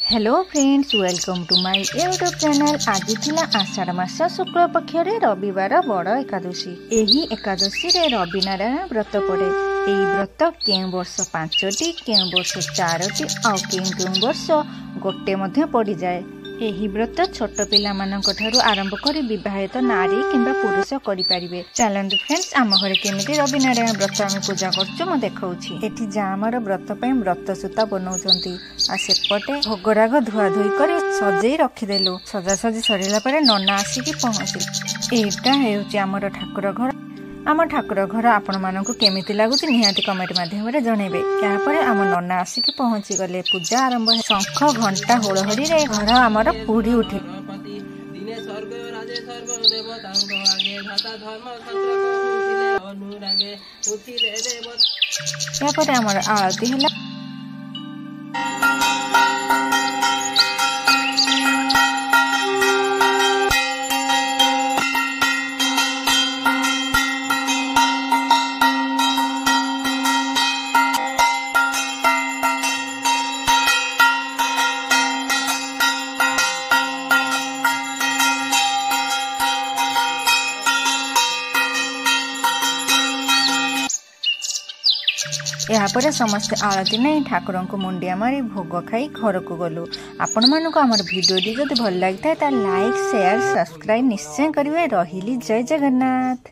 Hello friends, welcome to my YouTube channel. आज थिला आषाढ़ मास शुक्ल पक्ष रविवार बड़ एकादशी। यही एकादशी रे रवि नारायण व्रत पड़े। यही व्रत केउ वर्ष 5टी, केउ वर्ष 4टी और केउ वर्ष गोटे मध्य पड़ जाए। यही व्रत छोट पिला मानक ठारू आरंभ कर विवाहित नारी किंबा पुरुष करें। चलते फ्रेंड्स, आम घर केमिति रवि नारायण व्रत आम पूजा कर देखा। एठी जामर व्रत व्रत सूता बनाऊँच सेपटे भोगराग धुआ धुई कर सजे रखिदेलु। सजासजी सरला पर नना आसिक पहुँचे। यहाँ होमर ठाकुर घर। आम ठाकुर घर आपण मानक केमिति लगुच निहाती कमेंट माध्यम जनइबे। यापर आम नना आसिक पहुँची गले। पूजा आरंभ। शंख घंटा हुड़हुड़ी रे घर आमर पूरी उठे। यापर आमर आरती है। यापर समस्ते आरती नहीं ठाकुर को मुंडिया मारी भोग खाई घर को गलु। आपण मानक आमर भिडियोटी जदि भल लगी था लाइक शेयर सब्सक्राइब निश्चय करेंगे। रहिली जय जगन्नाथ।